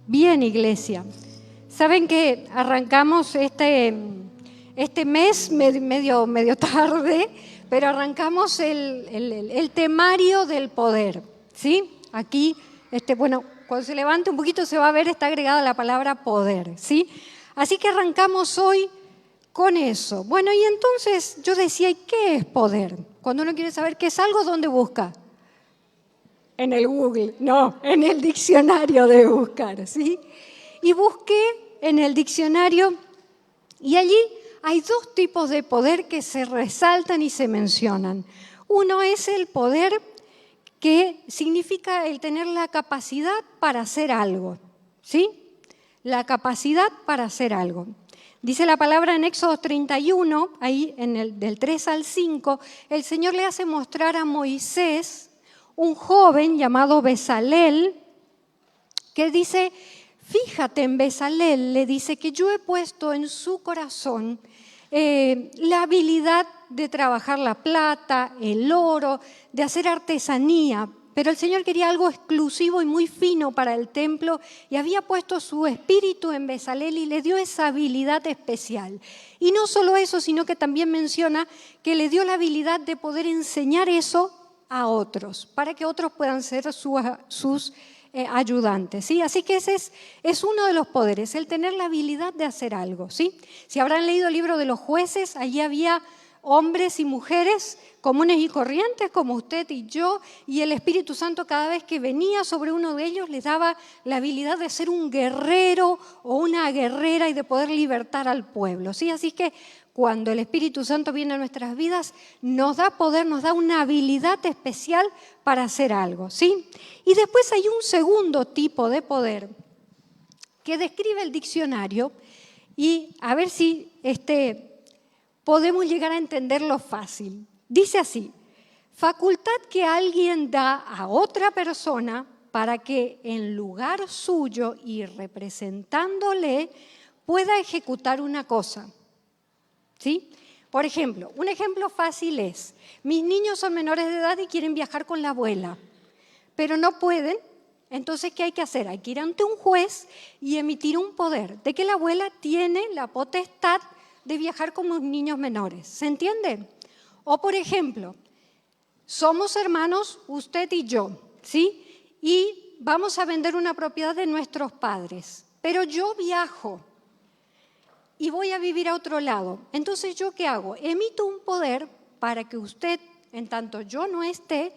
Bien, iglesia. Saben que arrancamos este mes medio tarde, pero arrancamos el temario del poder, ¿sí? Aquí, cuando se levante un poquito se va a ver, está agregada la palabra poder, ¿sí? Así que arrancamos hoy con eso. Bueno, y entonces yo decía, ¿y qué es poder? Cuando uno quiere saber qué es algo, ¿dónde busca? En el Google, no, en el diccionario de buscar, ¿sí? Y busqué en el diccionario y allí hay dos tipos de poder que se resaltan y se mencionan. Uno es el poder que significa el tener la capacidad para hacer algo, ¿sí? La capacidad para hacer algo. Dice la palabra en Éxodo 31, ahí del 3 al 5, el Señor le hace mostrar a Moisés un joven llamado Bezalel, que dice, fíjate en Bezalel, le dice que yo he puesto en su corazón la habilidad de trabajar la plata, el oro, de hacer artesanía, pero el Señor quería algo exclusivo y muy fino para el templo y había puesto su espíritu en Bezalel y le dio esa habilidad especial. Y no solo eso, sino que también menciona que le dio la habilidad de poder enseñar eso a otros, para que otros puedan ser sus ayudantes, ¿sí? Así que ese es uno de los poderes, el tener la habilidad de hacer algo, ¿sí? Si habrán leído el libro de los jueces, allí había hombres y mujeres comunes y corrientes como usted y yo, y el Espíritu Santo cada vez que venía sobre uno de ellos les daba la habilidad de ser un guerrero o una guerrera y de poder libertar al pueblo, ¿sí? Así que cuando el Espíritu Santo viene a nuestras vidas, nos da poder, nos da una habilidad especial para hacer algo, ¿sí? Y después hay un segundo tipo de poder que describe el diccionario y a ver si podemos llegar a entenderlo fácil. Dice así, facultad que alguien da a otra persona para que en lugar suyo y representándole pueda ejecutar una cosa. ¿Sí? Por ejemplo, un ejemplo fácil es, mis niños son menores de edad y quieren viajar con la abuela, pero no pueden, entonces ¿qué hay que hacer? Hay que ir ante un juez y emitir un poder de que la abuela tiene la potestad de viajar con los niños menores, ¿se entiende? O por ejemplo, somos hermanos usted y yo, ¿sí? Y vamos a vender una propiedad de nuestros padres, pero yo viajo y voy a vivir a otro lado. Entonces, ¿yo qué hago? Emito un poder para que usted, en tanto yo no esté,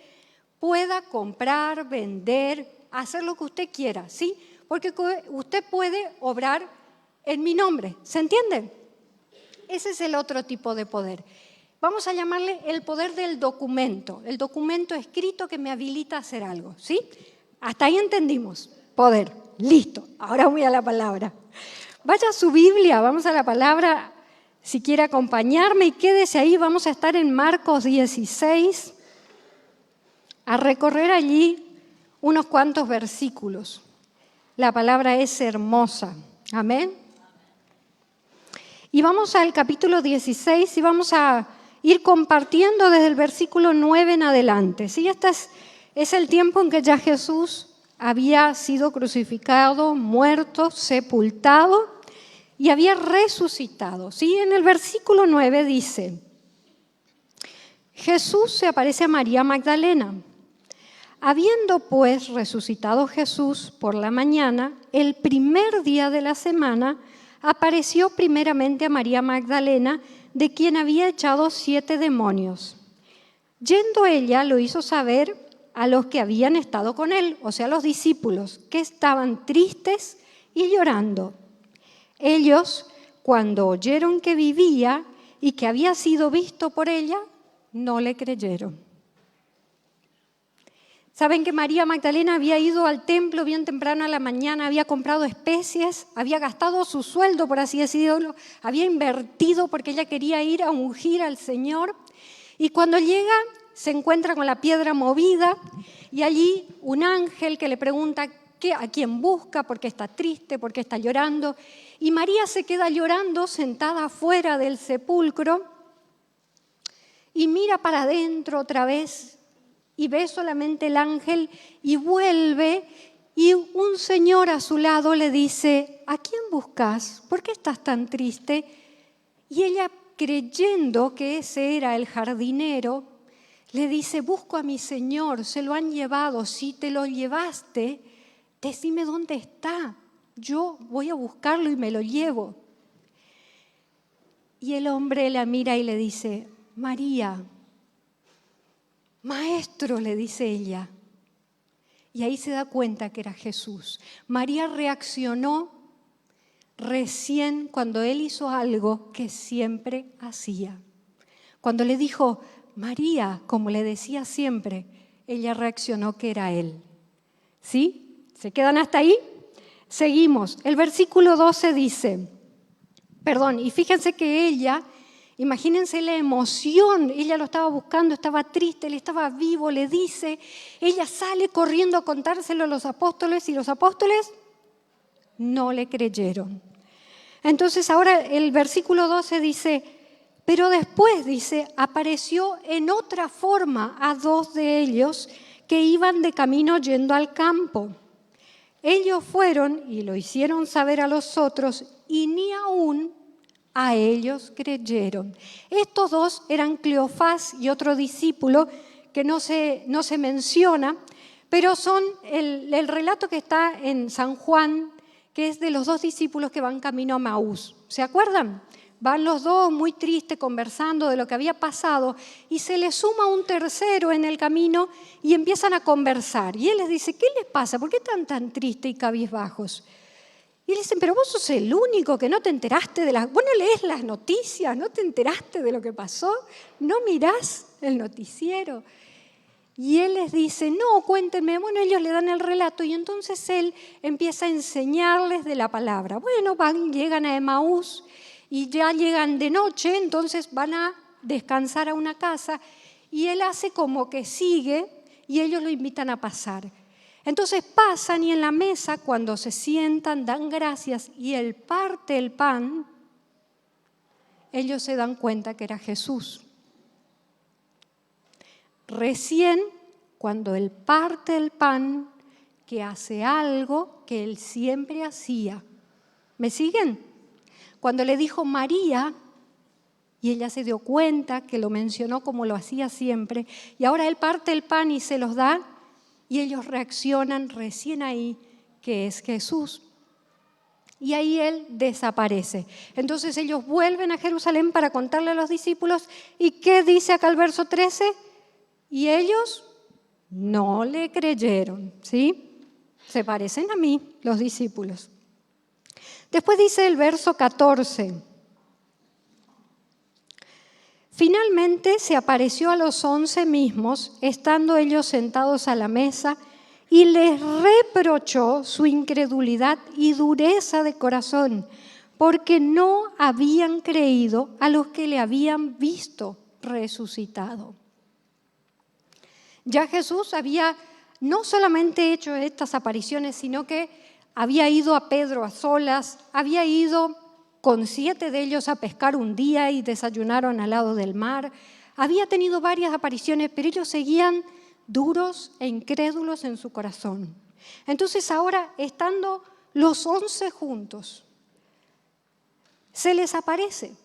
pueda comprar, vender, hacer lo que usted quiera, ¿sí? Porque usted puede obrar en mi nombre, ¿se entiende? Ese es el otro tipo de poder. Vamos a llamarle el poder del documento, el documento escrito que me habilita a hacer algo, ¿sí? Hasta ahí entendimos, poder, listo, ahora voy a la palabra. Vaya a su Biblia, vamos a la palabra, si quiere acompañarme y quédese ahí, vamos a estar en Marcos 16, a recorrer allí unos cuantos versículos. La palabra es hermosa, amén. Y vamos al capítulo 16 y vamos a ir compartiendo desde el versículo 9 en adelante. ¿Sí? Este es el tiempo en que ya Jesús había sido crucificado, muerto, sepultado y había resucitado. ¿Sí? En el versículo 9 dice, Jesús se aparece a María Magdalena. Habiendo pues resucitado Jesús por la mañana, el primer día de la semana, apareció primeramente a María Magdalena, de quien había echado 7 demonios. Yendo ella, lo hizo saber a los que habían estado con él, o sea, a los discípulos, que estaban tristes y llorando. Ellos, cuando oyeron que vivía y que había sido visto por ella, no le creyeron. Saben que María Magdalena había ido al templo bien temprano a la mañana, había comprado especies, había gastado su sueldo, por así decirlo, había invertido porque ella quería ir a ungir al Señor. Y cuando llega, se encuentra con la piedra movida y allí un ángel que le pregunta a quién busca, por qué está triste, por qué está llorando. Y María se queda llorando sentada afuera del sepulcro y mira para adentro otra vez y ve solamente el ángel y vuelve Y un señor a su lado le dice, ¿a quién buscas? ¿Por qué estás tan triste? Y ella, creyendo que ese era el jardinero, le dice, busco a mi señor, se lo han llevado. Si te lo llevaste, decime dónde está. Yo voy a buscarlo y me lo llevo. Y el hombre la mira y le dice, María. Maestro, le dice ella. Y ahí se da cuenta que era Jesús. María reaccionó recién cuando él hizo algo que siempre hacía. Cuando le dijo, María, como le decía siempre, ella reaccionó que era él. ¿Sí? ¿Se quedan hasta ahí? Seguimos. El versículo 12 dice, y fíjense que ella, imagínense la emoción, ella lo estaba buscando, estaba triste, él estaba vivo, le dice, ella sale corriendo a contárselo a los apóstoles y los apóstoles no le creyeron. Entonces ahora el versículo 12 dice, pero después, dice, apareció en otra forma a 2 de ellos que iban de camino yendo al campo. Ellos fueron y lo hicieron saber a los otros y ni aún a ellos creyeron. Estos 2 eran Cleofás y otro discípulo que no se menciona, pero son el relato que está en San Juan, que es de los 2 discípulos que van camino a Maús. ¿Se acuerdan? Van los 2 muy tristes conversando de lo que había pasado y se les suma un tercero en el camino y empiezan a conversar. Y él les dice, ¿qué les pasa? ¿Por qué están tan tristes y cabizbajos? Y le dicen, pero vos sos el único que no te enteraste vos no lees las noticias, no te enteraste de lo que pasó, no mirás el noticiero. Y él les dice, no, cuéntenme. Bueno, ellos le dan el relato y entonces él empieza a enseñarles de la palabra. Bueno, llegan a Emaús y ya llegan de noche, entonces van a descansar a una casa y él hace como que sigue y ellos lo invitan a pasar. Entonces pasan y en la mesa, cuando se sientan, dan gracias y él parte el pan, ellos se dan cuenta que era Jesús. Recién, cuando él parte el pan, que hace algo que él siempre hacía. ¿Me siguen? Cuando le dijo María, y ella se dio cuenta que lo mencionó como lo hacía siempre, y ahora él parte el pan y se los da, y ellos reaccionan recién ahí, que es Jesús. Y ahí él desaparece. Entonces ellos vuelven a Jerusalén para contarle a los discípulos, ¿y qué dice acá el verso 13? Y ellos no le creyeron, ¿sí? Se parecen a mí, los discípulos. Después dice el verso 14. Finalmente se apareció a los 11 mismos, estando ellos sentados a la mesa, y les reprochó su incredulidad y dureza de corazón, porque no habían creído a los que le habían visto resucitado. Ya Jesús había no solamente hecho estas apariciones, sino que había ido a Pedro a solas, había ido con 7 de ellos a pescar un día y desayunaron al lado del mar. Había tenido varias apariciones, pero ellos seguían duros e incrédulos en su corazón. Entonces ahora, estando los 11 juntos, se les aparece.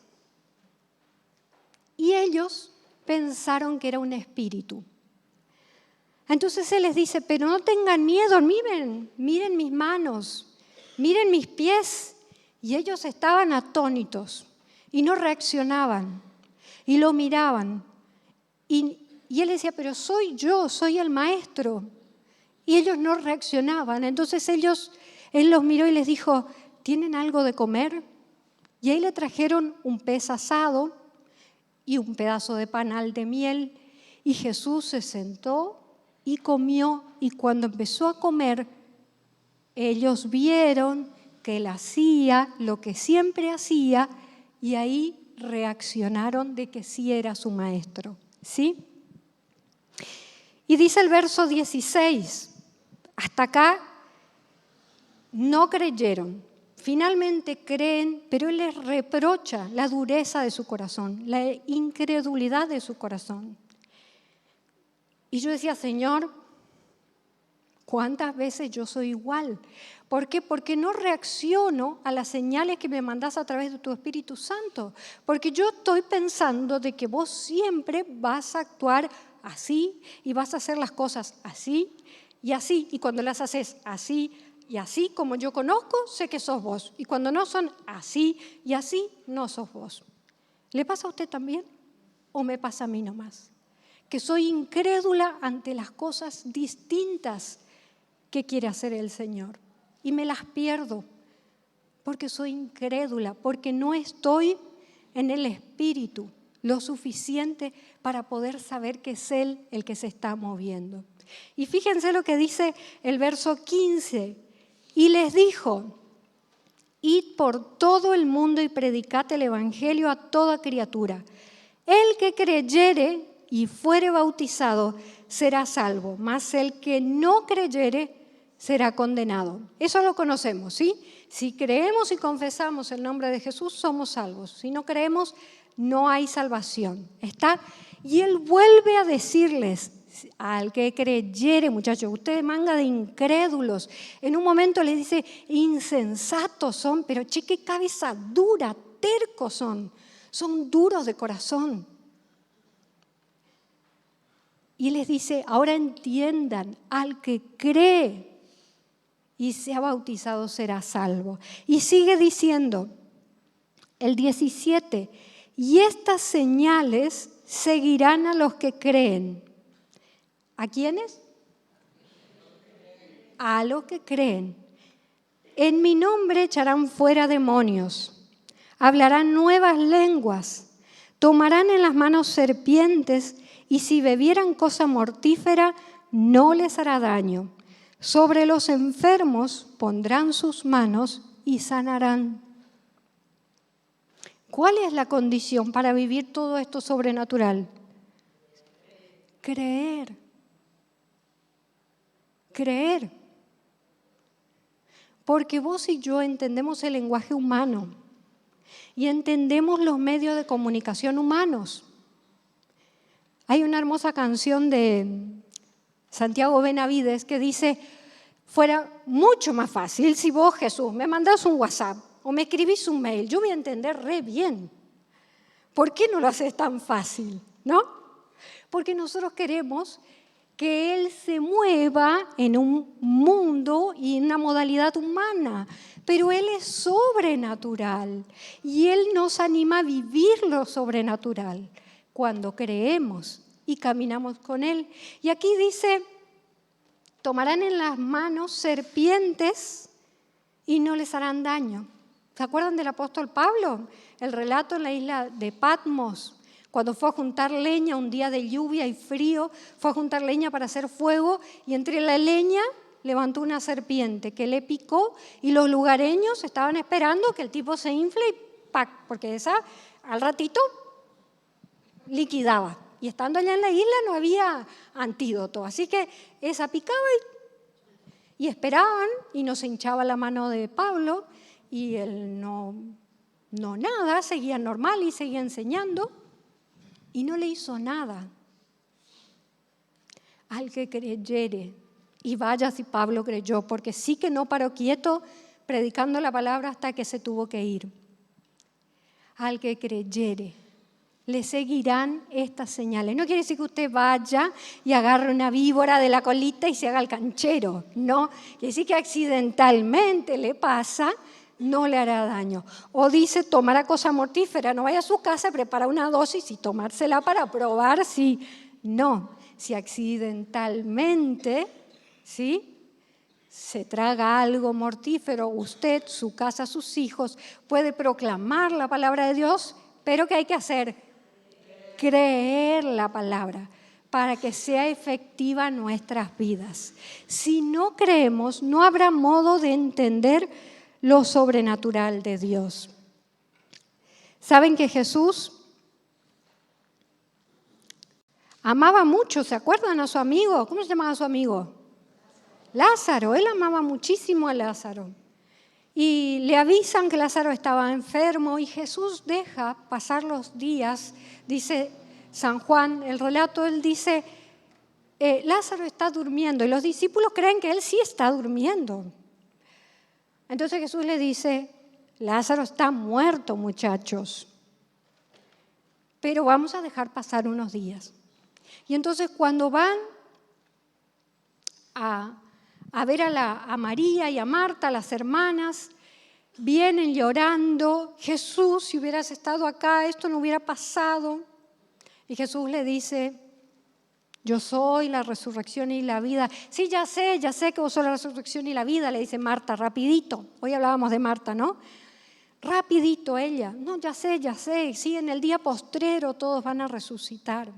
Y ellos pensaron que era un espíritu. Entonces él les dice, pero no tengan miedo, miren mis manos, miren mis pies. Y ellos estaban atónitos y no reaccionaban y lo miraban. Y él decía, pero soy yo, soy el maestro. Y ellos no reaccionaban. Entonces él los miró y les dijo, ¿tienen algo de comer? Y ahí le trajeron un pez asado y un pedazo de panal de miel. Y Jesús se sentó y comió. Y cuando empezó a comer, ellos vieron que él hacía lo que siempre hacía y ahí reaccionaron de que sí era su maestro, ¿sí? Y dice el verso 16, hasta acá no creyeron, finalmente creen, pero él les reprocha la dureza de su corazón, la incredulidad de su corazón. Y yo decía, Señor, ¿Cuántas veces yo soy igual? ¿Por qué? Porque no reacciono a las señales que me mandás a través de tu Espíritu Santo. Porque yo estoy pensando de que vos siempre vas a actuar así y vas a hacer las cosas así y así. Y cuando las haces así y así, como yo conozco, sé que sos vos. Y cuando no son así y así, no sos vos. ¿Le pasa a usted también? ¿O me pasa a mí nomás? Que soy incrédula ante las cosas distintas que quiere hacer el Señor. Y me las pierdo porque soy incrédula, porque no estoy en el Espíritu lo suficiente para poder saber que es Él el que se está moviendo. Y fíjense lo que dice el verso 15. Y les dijo: id por todo el mundo y predicad el evangelio a toda criatura. El que creyere y fuere bautizado será salvo, mas el que no creyere será condenado. Eso lo conocemos, ¿sí? Si creemos y confesamos el nombre de Jesús, somos salvos. Si no creemos, no hay salvación. ¿Está? Y Él vuelve a decirles: al que creyere, muchachos, ustedes manga de incrédulos. En un momento les dice: insensatos son, pero che, qué cabeza dura, tercos son duros de corazón. Y les dice: ahora entiendan, al que cree y sea bautizado será salvo. Y sigue diciendo, el 17, y estas señales seguirán a los que creen. ¿A quiénes? A los que creen. En mi nombre echarán fuera demonios, hablarán nuevas lenguas, tomarán en las manos serpientes, y si bebieran cosa mortífera no les hará daño. Sobre los enfermos pondrán sus manos y sanarán. ¿Cuál es la condición para vivir todo esto sobrenatural? Creer. Creer. Porque vos y yo entendemos el lenguaje humano y entendemos los medios de comunicación humanos. Hay una hermosa canción de Santiago Benavides que dice: fuera mucho más fácil si vos, Jesús, me mandás un WhatsApp o me escribís un mail, yo voy a entender re bien. ¿Por qué no lo haces tan fácil? ¿No? Porque nosotros queremos que Él se mueva en un mundo y en una modalidad humana, pero Él es sobrenatural y Él nos anima a vivir lo sobrenatural cuando creemos y caminamos con Él. Y aquí dice: tomarán en las manos serpientes y no les harán daño. ¿Se acuerdan del apóstol Pablo? El relato en la isla de Patmos, cuando fue a juntar leña un día de lluvia y frío, fue a juntar leña para hacer fuego y entre la leña levantó una serpiente que le picó y los lugareños estaban esperando que el tipo se infle y ¡pac! Porque esa al ratito liquidaba. Y estando allá en la isla no había antídoto, así que esa picaba y esperaban y no se hinchaba la mano de Pablo y él no nada, seguía normal y seguía enseñando y no le hizo nada. Al que creyere, y vaya si Pablo creyó, porque sí que no paró quieto predicando la palabra hasta que se tuvo que ir. Al que creyere, le seguirán estas señales. No quiere decir que usted vaya y agarre una víbora de la colita y se haga el canchero. No, quiere decir que accidentalmente le pasa, no le hará daño. O dice, tomará cosa mortífera, no vaya a su casa, prepara una dosis y tomársela para probar si no. Si accidentalmente, ¿sí?, se traga algo mortífero, usted, su casa, sus hijos, puede proclamar la palabra de Dios, pero ¿qué hay que hacer? Creer la palabra para que sea efectiva en nuestras vidas. Si no creemos, no habrá modo de entender lo sobrenatural de Dios. ¿Saben que Jesús amaba mucho? ¿Se acuerdan a su amigo? ¿Cómo se llamaba su amigo? Lázaro. Él amaba muchísimo a Lázaro. Y le avisan que Lázaro estaba enfermo y Jesús deja pasar los días, dice San Juan, el relato, él dice, Lázaro está durmiendo y los discípulos creen que él sí está durmiendo. Entonces Jesús le dice, Lázaro está muerto, muchachos, pero vamos a dejar pasar unos días. Y entonces cuando van a ver a María y a Marta, las hermanas, vienen llorando, Jesús, si hubieras estado acá, esto no hubiera pasado. Y Jesús le dice, yo soy la resurrección y la vida. Sí, ya sé que vos sos la resurrección y la vida, le dice Marta, rapidito. Hoy hablábamos de Marta, ¿no? Rapidito ella. No, ya sé. Sí, en el día postrero todos van a resucitar.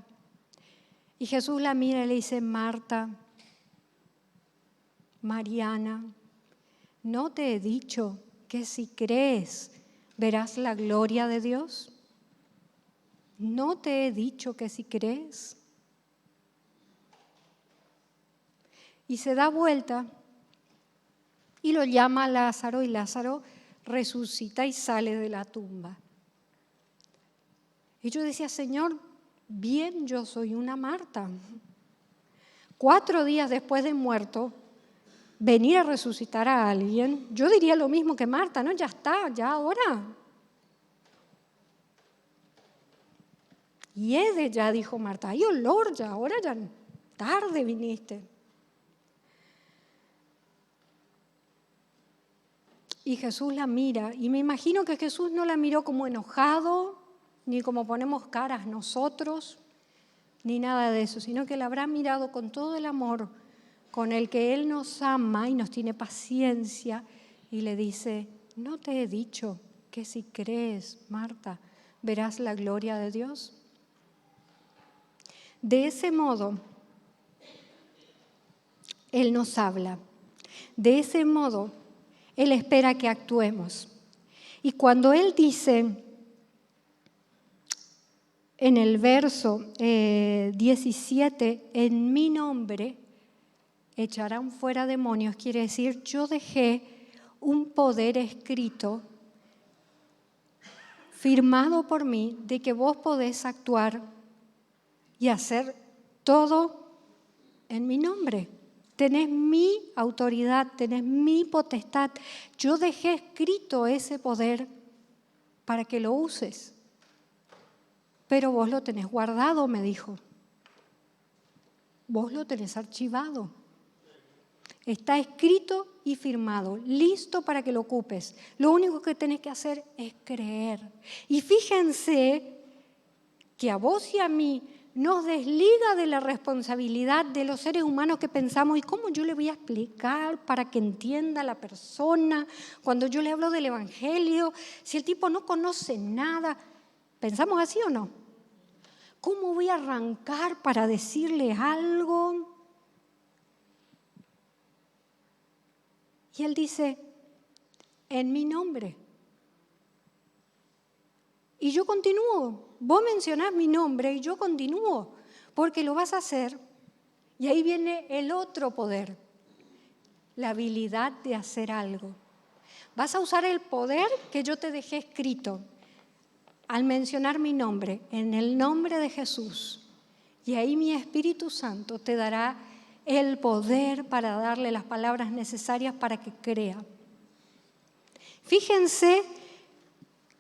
Y Jesús la mira y le dice, Marta, Mariana, ¿no te he dicho que si crees verás la gloria de Dios? ¿No te he dicho que si crees? Y se da vuelta y lo llama a Lázaro y Lázaro resucita y sale de la tumba. Y yo decía, Señor, bien, yo soy una Marta. 4 días después de muerto, venir a resucitar a alguien, yo diría lo mismo que Marta, ¿no? Ya está, ya ahora. Hiede ya, dijo Marta, hay olor ya, ahora ya tarde viniste. Y Jesús la mira, y me imagino que Jesús no la miró como enojado, ni como ponemos caras nosotros, ni nada de eso, sino que la habrá mirado con todo el amor con el que Él nos ama y nos tiene paciencia, y le dice, ¿no te he dicho que si crees, Marta, verás la gloria de Dios? De ese modo, Él nos habla. De ese modo, Él espera que actuemos. Y cuando Él dice en el verso 17, en mi nombre echarán fuera demonios, quiere decir, yo dejé un poder escrito, firmado por mí, de que vos podés actuar y hacer todo en mi nombre. Tenés mi autoridad, tenés mi potestad. Yo dejé escrito ese poder para que lo uses. Pero vos lo tenés guardado, me dijo. Vos lo tenés archivado. Está escrito y firmado, listo para que lo ocupes. Lo único que tenés que hacer es creer. Y fíjense que a vos y a mí nos desliga de la responsabilidad de los seres humanos que pensamos, ¿y cómo yo le voy a explicar para que entienda la persona cuando yo le hablo del Evangelio? Si el tipo no conoce nada, ¿pensamos así o no? ¿Cómo voy a arrancar para decirle algo? Y Él dice, en mi nombre. Y yo continúo. Vos mencionás mi nombre y yo continúo, porque lo vas a hacer. Y ahí viene el otro poder, la habilidad de hacer algo. Vas a usar el poder que yo te dejé escrito al mencionar mi nombre, en el nombre de Jesús. Y ahí mi Espíritu Santo te dará el poder para darle las palabras necesarias para que crea. Fíjense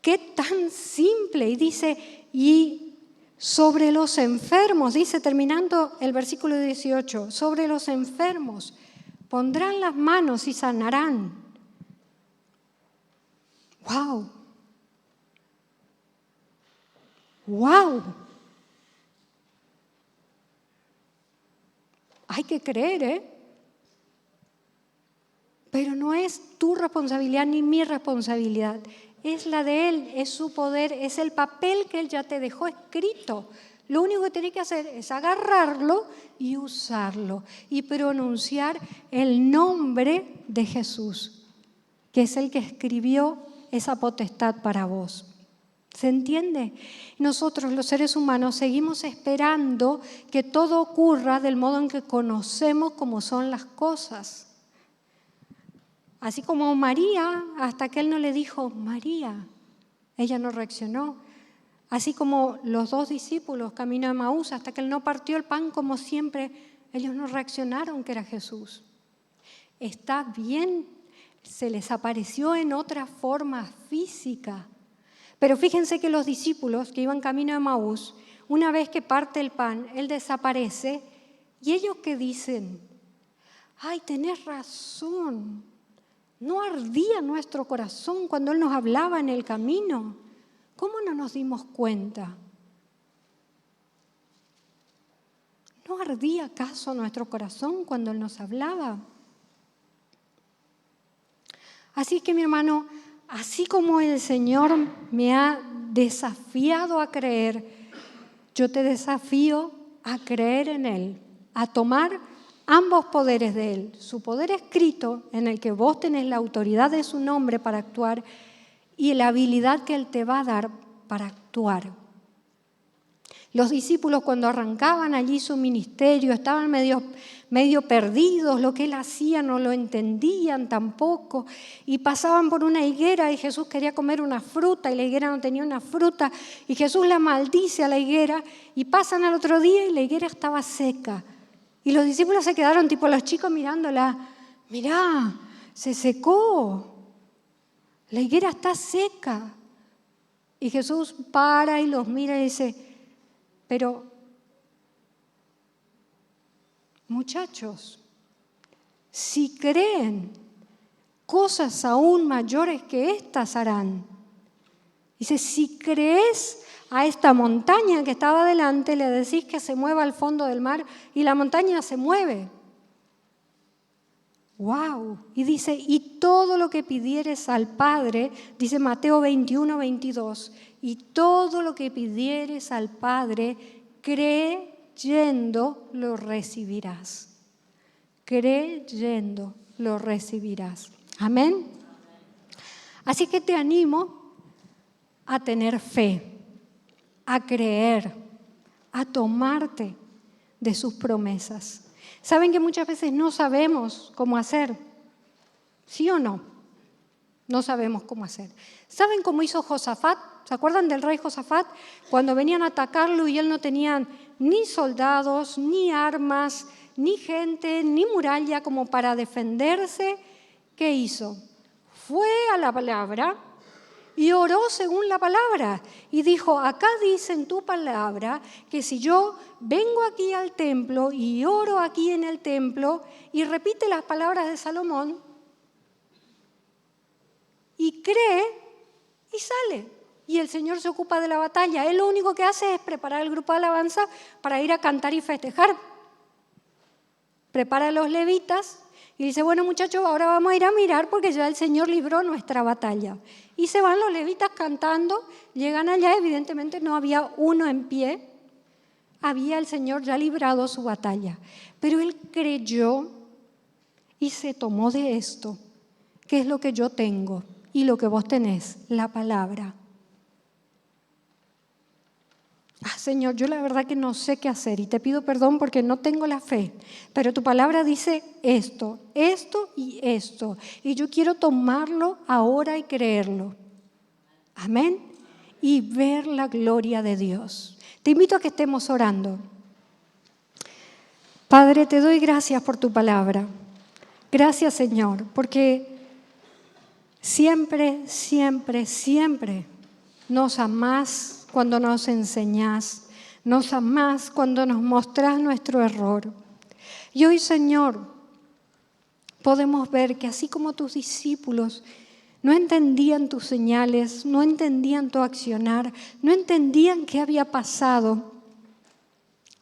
qué tan simple. Y dice, y sobre los enfermos, dice terminando el versículo 18, sobre los enfermos pondrán las manos y sanarán. ¡Wow! ¡Wow! Hay que creer, Pero no es tu responsabilidad ni mi responsabilidad. Es la de Él, es su poder, es el papel que Él ya te dejó escrito. Lo único que tenés que hacer es agarrarlo y usarlo y pronunciar el nombre de Jesús, que es el que escribió esa potestad para vos. ¿Se entiende? Nosotros, los seres humanos, seguimos esperando que todo ocurra del modo en que conocemos cómo son las cosas. Así como María, hasta que Él no le dijo, María, ella no reaccionó. Así como los 2 discípulos camino a Emaús, hasta que Él no partió el pan como siempre, ellos no reaccionaron que era Jesús. Está bien, se les apareció en otra forma física. Pero fíjense que los discípulos que iban camino a Emaús, una vez que parte el pan, Él desaparece. ¿Y ellos qué dicen? ¡Ay, tenés razón! ¿No ardía nuestro corazón cuando Él nos hablaba en el camino? ¿Cómo no nos dimos cuenta? ¿No ardía acaso nuestro corazón cuando Él nos hablaba? Así que, mi hermano, así como el Señor me ha desafiado a creer, yo te desafío a creer en Él, a tomar ambos poderes de Él, su poder escrito, en el que vos tenés la autoridad de su nombre para actuar, y la habilidad que Él te va a dar para actuar. Los discípulos, cuando arrancaban allí su ministerio, estaban medio perdidos, lo que Él hacía no lo entendían tampoco, y pasaban por una higuera y Jesús quería comer una fruta y la higuera no tenía una fruta, y Jesús la maldice a la higuera, y pasan al otro día y la higuera estaba seca. Y los discípulos se quedaron tipo los chicos mirándola, mirá, se secó, la higuera está seca. Y Jesús para y los mira y dice, pero muchachos, si creen, cosas aún mayores que estas harán. Dice, si crees a esta montaña que estaba delante, le decís que se mueva al fondo del mar y la montaña se mueve. ¡Wow! Y dice, y todo lo que pidieres al Padre, dice Mateo 21, 22, y todo lo que pidieres al Padre, creyendo lo recibirás. Creyendo lo recibirás. Amén. Así que te animo a tener fe, a creer, a tomarte de sus promesas. ¿Saben que muchas veces no sabemos cómo hacer? ¿Sí o no? No sabemos cómo hacer. ¿Saben cómo hizo Josafat? ¿Se acuerdan del rey Josafat? Cuando venían a atacarlo y él no tenía ni soldados, ni armas, ni gente, ni muralla como para defenderse. ¿Qué hizo? Fue a la palabra y oró según la palabra. Y dijo, acá dice en tu palabra que si yo vengo aquí al templo y oro aquí en el templo y repite las palabras de Salomón y cree y sale. Y el Señor se ocupa de la batalla. Él lo único que hace es preparar el grupo de alabanza para ir a cantar y festejar. Prepara a los levitas y dice, bueno muchachos, ahora vamos a ir a mirar porque ya el Señor libró nuestra batalla. Y se van los levitas cantando, llegan allá, evidentemente no había uno en pie, había el Señor ya librado su batalla. Pero él creyó y se tomó de esto, que es lo que yo tengo y lo que vos tenés, la palabra. Señor, yo la verdad que no sé qué hacer y te pido perdón porque no tengo la fe, pero tu palabra dice esto, esto y esto, y yo quiero tomarlo ahora y creerlo. Amén. Y ver la gloria de Dios. Te invito a que estemos orando. Padre, te doy gracias por tu palabra. Gracias, Señor, porque siempre, siempre, siempre nos amás cuando nos enseñás, nos amás cuando nos mostrás nuestro error. Y hoy, Señor, podemos ver que así como tus discípulos no entendían tus señales, no entendían tu accionar, no entendían qué había pasado,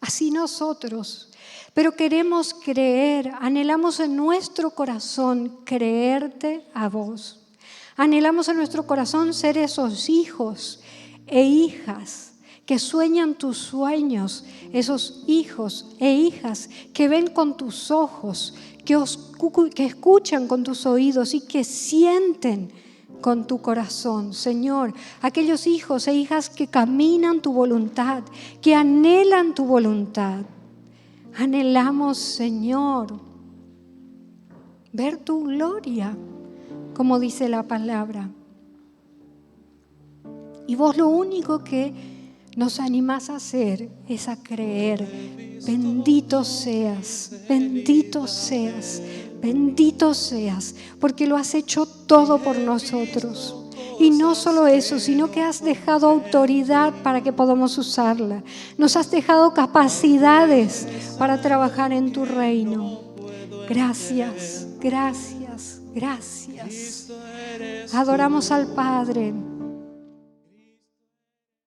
así nosotros, pero queremos creer, anhelamos en nuestro corazón creerte a vos. Anhelamos en nuestro corazón ser esos hijos e hijas que sueñan tus sueños, esos hijos e hijas que ven con tus ojos, que escuchan con tus oídos y que sienten con tu corazón. Señor, aquellos hijos e hijas que caminan tu voluntad, que anhelan tu voluntad. Anhelamos, Señor, ver tu gloria, como dice la palabra. Y vos lo único que nos animás a hacer es a creer Bendito seas, bendito seas, bendito seas, porque lo has hecho todo por nosotros. Y no solo eso, sino que has dejado autoridad para que podamos usarla. Nos has dejado capacidades para trabajar en tu reino. Gracias, gracias, gracias. Adoramos al Padre.